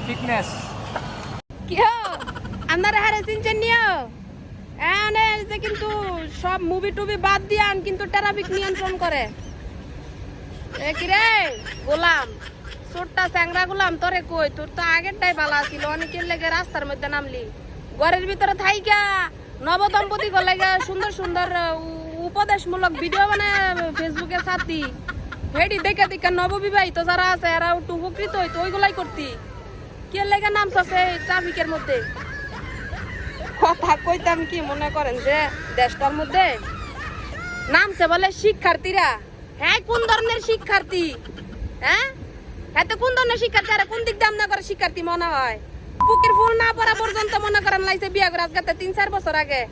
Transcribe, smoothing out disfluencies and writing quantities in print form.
fitness আপনারা হারে চিনছেন নিও যে কিন্তু সব মুভি টুবি বাদ দিয়ে কিন্তু ট্রাফিক নিয়ন্ত্রণ করে কি রে গোলাম ছোট্টা চ্যাংরা গোলাম তোরে কই তোর তো আগেরটাই ভালো ছিল অনেকের লেগে রাস্তার মধ্যে নামলি ঘরের ভিতরে থাইকা নবদম্পতি লেগে সুন্দর সুন্দর উপদেশমূলক ভিডিও বানায় ফেসবুকে ছাড়তি হেডি দেখে দেখে নববিবাহিত যারা আছে এরা একটু উপকৃত হইতো ওইগুলাই করতি কে লেগে নামছে ট্রাফিকের মধ্যে কথা কইতাম কি মনে করেন যে দেশটার মধ্যে নামছে বলে শিক্ষার্থীরা হ্যাঁ কোন ধরনের শিক্ষার্থী হ্যাঁ এত কোন ধরনের শিক্ষার্থী আর কোন দিক দাম না করে শিক্ষার্থী মনে হয় বুকের ফুল না পড়া পর্যন্ত মনে করেন লাইছে বিয়া করে আজকে 3-4 বছর আগে